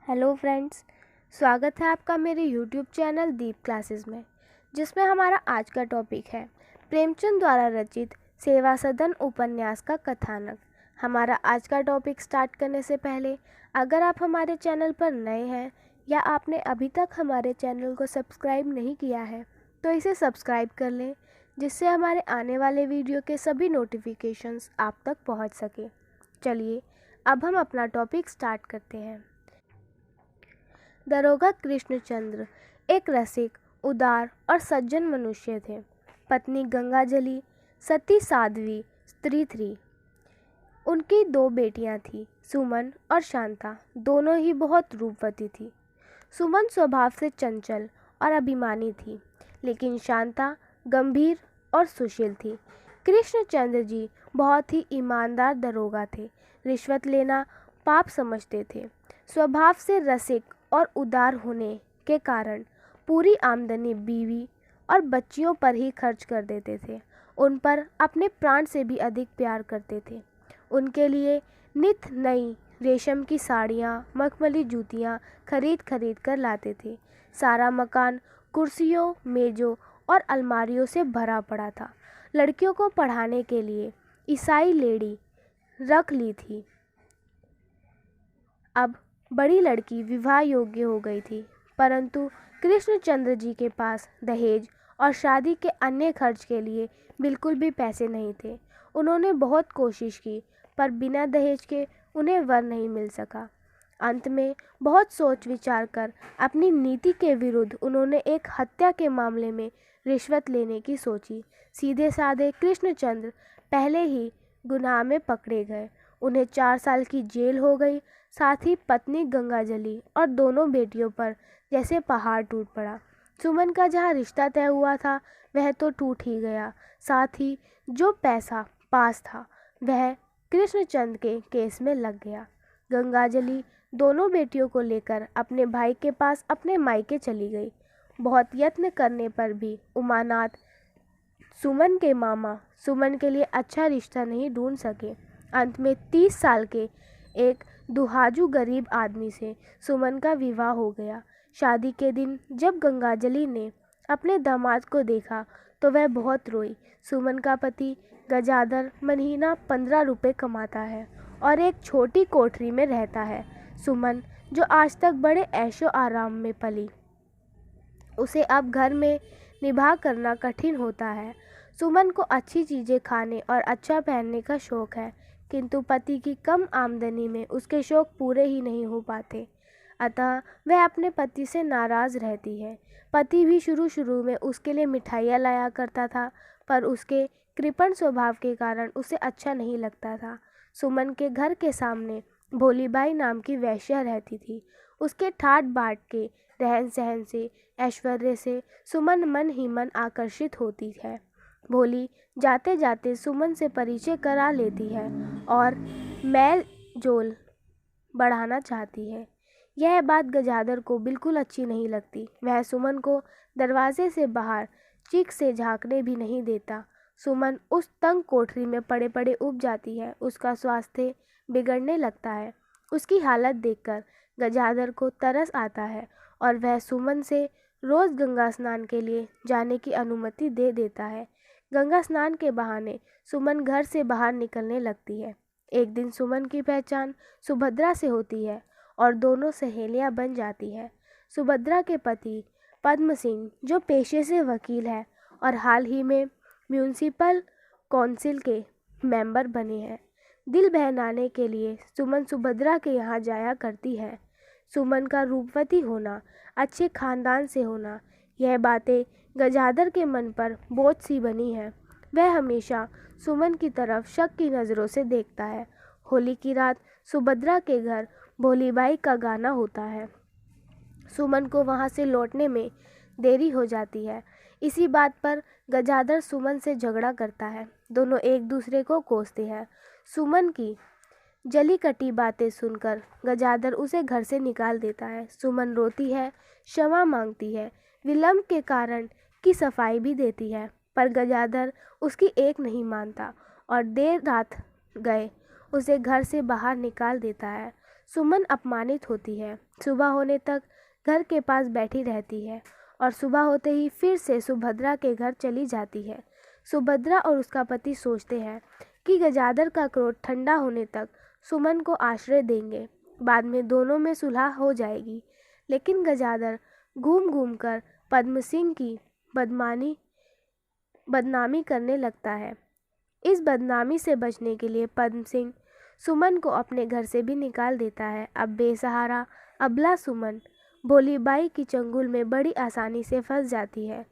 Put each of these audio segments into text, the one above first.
Hello friends, स्वागत है आपका मेरे यूट्यूब चैनल दीप क्लासेस में, जिसमें हमारा आज का टॉपिक है प्रेमचंद द्वारा रचित सेवा सदन उपन्यास का कथानक। हमारा आज का टॉपिक स्टार्ट करने से पहले अगर आप हमारे चैनल पर नए हैं या आपने अभी तक हमारे चैनल को सब्सक्राइब नहीं किया है तो इसे सब्सक्राइब कर लें, जिससे हमारे आने वाले वीडियो के सभी नोटिफिकेशंस आप तक पहुंच सके। चलिए अब हम अपना टॉपिक स्टार्ट करते हैं। दरोगा कृष्णचंद्र एक रसिक, उदार और सज्जन मनुष्य थे। पत्नी गंगाजली सती साध्वी स्त्री थी। उनकी 2 बेटियां थीं, सुमन और शांता। दोनों ही बहुत रूपवती थी। सुमन स्वभाव से चंचल और अभिमानी थी, लेकिन शांता गंभीर और सुशील थी। कृष्णचंद्र जी बहुत ही ईमानदार दरोगा थे। रिश्वत लेना पाप समझते थे। स्वभाव से रसिक और उदार होने के कारण पूरी आमदनी बीवी और बच्चियों पर ही खर्च कर देते थे। उन पर अपने प्राण से भी अधिक प्यार करते थे। उनके लिए नित नई रेशम की साड़ियाँ, मखमली जूतियाँ खरीद कर लाते थे। सारा मकान कुर्सियों, मेज़ों और अलमारियों से भरा पड़ा था। लड़कियों को पढ़ाने के लिए ईसाई लेडी रख ली थी। अब बड़ी लड़की विवाह योग्य हो गई थी, परंतु कृष्णचंद्र जी के पास दहेज और शादी के अन्य खर्च के लिए बिल्कुल भी पैसे नहीं थे। उन्होंने बहुत कोशिश की, पर बिना दहेज के उन्हें वर नहीं मिल सका। अंत में बहुत सोच विचार कर अपनी नीति के विरुद्ध उन्होंने एक हत्या के मामले में रिश्वत लेने की सोची। सीधे साधे कृष्णचंद्र पहले ही गुनाह में पकड़े गए। उन्हें 4 साल की जेल हो गई। साथ ही पत्नी गंगाजली और दोनों बेटियों पर जैसे पहाड़ टूट पड़ा। सुमन का जहाँ रिश्ता तय हुआ था वह तो टूट ही गया। साथ ही जो पैसा पास था वह कृष्णचंद्र के केस में लग गया। गंगाजली दोनों बेटियों को लेकर अपने भाई के पास अपने मायके चली गई। बहुत यत्न करने पर भी उमानाथ, सुमन के मामा, सुमन के लिए अच्छा रिश्ता नहीं ढूंढ सके। अंत में 30 साल के एक दुहाजू गरीब आदमी से सुमन का विवाह हो गया। शादी के दिन जब गंगाजली ने अपने दामाद को देखा तो वह बहुत रोई। सुमन का पति गजाधर महीना 15 रुपये कमाता है और एक छोटी कोठरी में रहता है। सुमन, जो आज तक बड़े ऐशो आराम में पली, उसे अब घर में निभा करना कठिन होता है। सुमन को अच्छी चीज़ें खाने और अच्छा पहनने का शौक़ है, किंतु पति की कम आमदनी में उसके शौक़ पूरे ही नहीं हो पाते। अतः वह अपने पति से नाराज़ रहती है। पति भी शुरू में उसके लिए मिठाइयाँ लाया करता था, पर उसके कृपण स्वभाव के कारण उसे अच्छा नहीं लगता था। सुमन के घर के सामने भोलीबाई नाम की वेश्या रहती थी। उसके ठाट बाट के रहन सहन से, ऐश्वर्य से सुमन मन ही मन आकर्षित होती है। भोली जाते जाते सुमन से परिचय करा लेती है और मेल जोल बढ़ाना चाहती है। यह बात गजाधर को बिल्कुल अच्छी नहीं लगती। वह सुमन को दरवाजे से बाहर चीख से झांकने भी नहीं देता। सुमन उस तंग कोठरी में पड़े पड़े उब जाती है। उसका स्वास्थ्य बिगड़ने लगता है। उसकी हालत देखकर गजाधर को तरस आता है और वह सुमन से रोज़ गंगा स्नान के लिए जाने की अनुमति दे देता है। गंगा स्नान के बहाने सुमन घर से बाहर निकलने लगती है। एक दिन सुमन की पहचान सुभद्रा से होती है और दोनों सहेलियां बन जाती है। सुभद्रा के पति पद्म सिंह, जो पेशे से वकील है और हाल ही में म्यूनिसिपल काउंसिल के मेंबर बने हैं। दिल बहलाने के लिए सुमन सुभद्रा के यहाँ जाया करती है। सुमन का रूपवती होना, अच्छे खानदान से होना, यह बातें गजाधर के मन पर बोझ सी बनी है। वह हमेशा सुमन की तरफ शक की नज़रों से देखता है। होली की रात सुभद्रा के घर भोलीबाई का गाना होता है। सुमन को वहां से लौटने में देरी हो जाती है। इसी बात पर गजाधर सुमन से झगड़ा करता है। दोनों एक दूसरे को कोसते हैं। सुमन की जली कटी बातें सुनकर गजाधर उसे घर से निकाल देता है। सुमन रोती है, क्षमा मांगती है, विलंब के कारण की सफाई भी देती है, पर गजाधर उसकी एक नहीं मानता और देर रात गए उसे घर से बाहर निकाल देता है। सुमन अपमानित होती है। सुबह होने तक घर के पास बैठी रहती है और सुबह होते ही फिर से सुभद्रा के घर चली जाती है। सुभद्रा और उसका पति सोचते हैं कि गजाधर का क्रोध ठंडा होने तक सुमन को आश्रय देंगे, बाद में दोनों में सुलह हो जाएगी। लेकिन गजाधर घूम घूम कर पद्म सिंह की बदनामी करने लगता है। इस बदनामी से बचने के लिए पद्म सिंह सुमन को अपने घर से भी निकाल देता है। अब बेसहारा अबला सुमन भोलीबाई की चंगुल में बड़ी आसानी से फंस जाती है।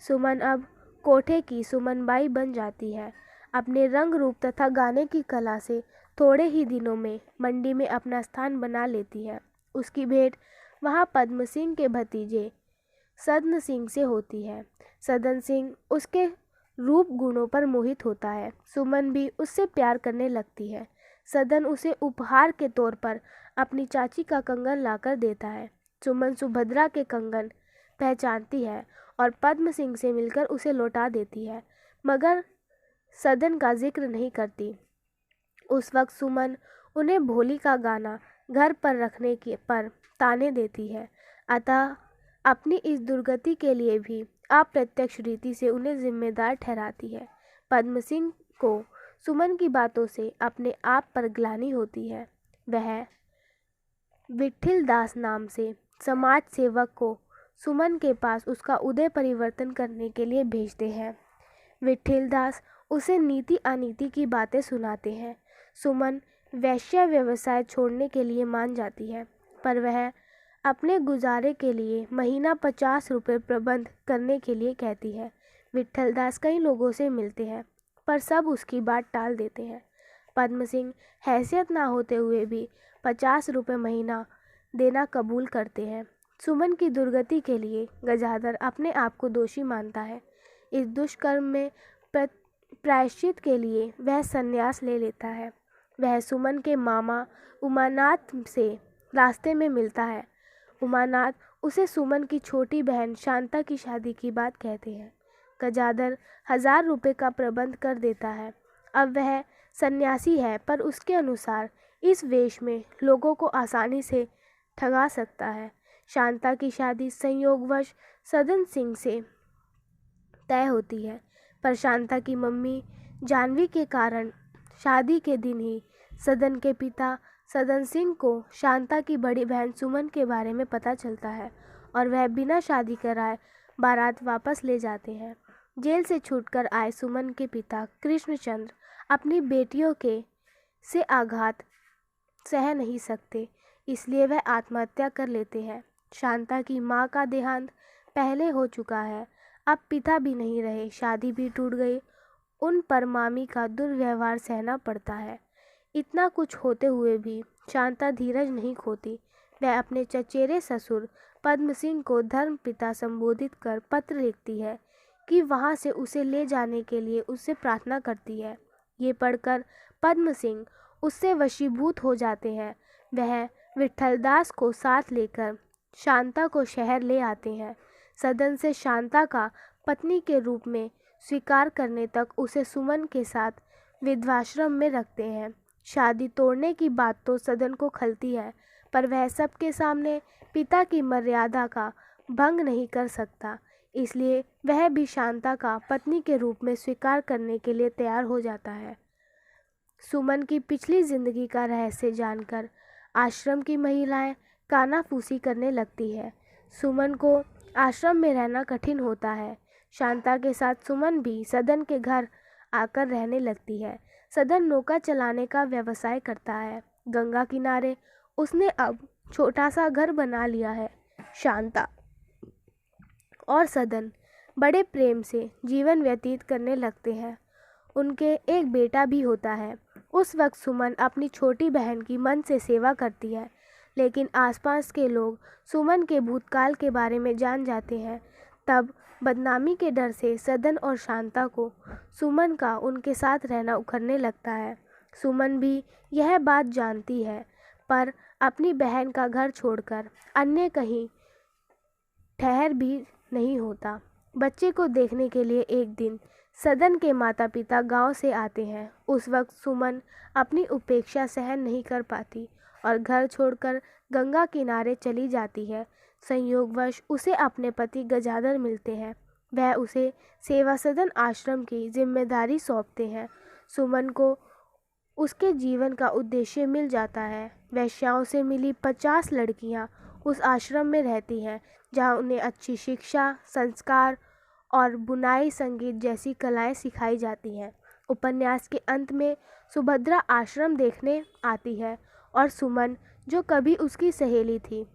सुमन अब कोठे की सुमनबाई बन जाती है। अपने रंग रूप तथा गाने की कला से थोड़े ही दिनों में मंडी में अपना स्थान बना लेती है। उसकी भेंट वहाँ पद्म सिंह के भतीजे सदन सिंह से होती है। सदन सिंह उसके रूप गुणों पर मोहित होता है। सुमन भी उससे प्यार करने लगती है। सदन उसे उपहार के तौर पर अपनी चाची का कंगन लाकर देता है। सुमन सुभद्रा के कंगन पहचानती है और पद्म सिंह से मिलकर उसे लौटा देती है, मगर सदन का जिक्र नहीं करती। उस वक्त सुमन उन्हें भोली का गाना घर पर रखने के पर ताने देती है, अतः अपनी इस दुर्गति के लिए भी अप्रत्यक्ष रीति से उन्हें जिम्मेदार ठहराती है। पद्म सिंह को सुमन की बातों से अपने आप पर ग्लानि होती है। वह विट्ठल दास नाम से समाज सेवक को सुमन के पास उसका उदय परिवर्तन करने के लिए भेजते हैं। विट्ठल दास उसे नीति अनीति की बातें सुनाते हैं। सुमन वैश्य व्यवसाय छोड़ने के लिए मान जाती है, पर वह अपने गुजारे के लिए महीना 50 रुपये प्रबंध करने के लिए कहती है। विट्ठल दास कई लोगों से मिलते हैं, पर सब उसकी बात टाल देते हैं। पद्म सिंह हैसियत ना होते हुए भी 50 रुपये महीना देना कबूल करते हैं। सुमन की दुर्गति के लिए गजाधर अपने आप को दोषी मानता है। इस दुष्कर्म में प्रायश्चित के लिए वह संन्यास ले लेता है। वह सुमन के मामा उमानाथ से रास्ते में मिलता है। उमानाथ उसे सुमन की छोटी बहन शांता की शादी की बात कहते हैं। गजाधर 1000 रुपये का प्रबंध कर देता है। अब वह सन्यासी है, पर उसके अनुसार इस वेश में लोगों को आसानी से ठगा सकता है। शांता की शादी संयोगवश सदन सिंह से तय होती है, पर शांता की मम्मी जानवी के कारण शादी के दिन ही सदन के पिता सदन सिंह को शांता की बड़ी बहन सुमन के बारे में पता चलता है और वह बिना शादी कराए बारात वापस ले जाते हैं। जेल से छूटकर आए सुमन के पिता कृष्णचंद्र अपनी बेटियों के से आघात सह नहीं सकते, इसलिए वह आत्महत्या कर लेते हैं। शांता की माँ का देहांत पहले हो चुका है, अब पिता भी नहीं रहे, शादी भी टूट गई। उन पर मामी का दुर्व्यवहार सहना पड़ता है। इतना कुछ होते हुए भी शांता धीरज नहीं खोती। वह अपने चचेरे ससुर पद्म सिंह को धर्म पिता संबोधित कर पत्र लिखती है कि वहां से उसे ले जाने के लिए उससे प्रार्थना करती है। ये पढ़कर पद्म सिंह उससे वशीभूत हो जाते हैं। वह विट्ठलदास को साथ लेकर शांता को शहर ले आते हैं। सदन से शांता का पत्नी के रूप में स्वीकार करने तक उसे सुमन के साथ विधवाश्रम में रखते हैं। शादी तोड़ने की बात तो सदन को खलती है, पर वह सबके सामने पिता की मर्यादा का भंग नहीं कर सकता, इसलिए वह भी शांता का पत्नी के रूप में स्वीकार करने के लिए तैयार हो जाता है। सुमन की पिछली जिंदगी का रहस्य जानकर आश्रम की महिलाएं कानाफूसी करने लगती है। सुमन को आश्रम में रहना कठिन होता है। शांता के साथ सुमन भी सदन के घर आकर रहने लगती है। सदन नौका चलाने का व्यवसाय करता है। गंगा किनारे उसने अब छोटा सा घर बना लिया है। शांता और सदन बड़े प्रेम से जीवन व्यतीत करने लगते हैं। उनके एक बेटा भी होता है। उस वक्त सुमन अपनी छोटी बहन की मन से सेवा करती है, लेकिन आसपास के लोग सुमन के भूतकाल के बारे में जान जाते हैं। तब बदनामी के डर से सदन और शांता को सुमन का उनके साथ रहना उखड़ने लगता है। सुमन भी यह बात जानती है, पर अपनी बहन का घर छोड़कर अन्य कहीं ठहर भी नहीं होता। बच्चे को देखने के लिए एक दिन सदन के माता पिता गांव से आते हैं। उस वक्त सुमन अपनी उपेक्षा सहन नहीं कर पाती और घर छोड़कर गंगा किनारे चली जाती है। संयोगवश उसे अपने पति गजाधर मिलते हैं। वह उसे सेवा सदन आश्रम की जिम्मेदारी सौंपते हैं। सुमन को उसके जीवन का उद्देश्य मिल जाता है। वैश्याओं से मिली 50 लड़कियां उस आश्रम में रहती हैं, जहां उन्हें अच्छी शिक्षा, संस्कार और बुनाई, संगीत जैसी कलाएं सिखाई जाती हैं। उपन्यास के अंत में सुभद्रा आश्रम देखने आती है और सुमन, जो कभी उसकी सहेली थी,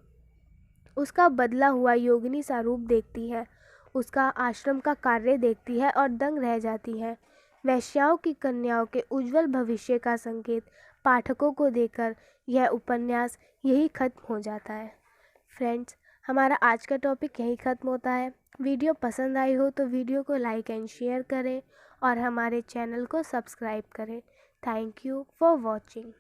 उसका बदला हुआ योगिनी सा रूप देखती है, उसका आश्रम का कार्य देखती है और दंग रह जाती है। वैश्याओं की कन्याओं के उज्जवल भविष्य का संकेत पाठकों को देकर यह उपन्यास यही खत्म हो जाता है। फ्रेंड्स, हमारा आज का टॉपिक यही ख़त्म होता है। वीडियो पसंद आई हो तो वीडियो को लाइक एंड शेयर करें और हमारे चैनल को सब्सक्राइब करें। Thank you for watching.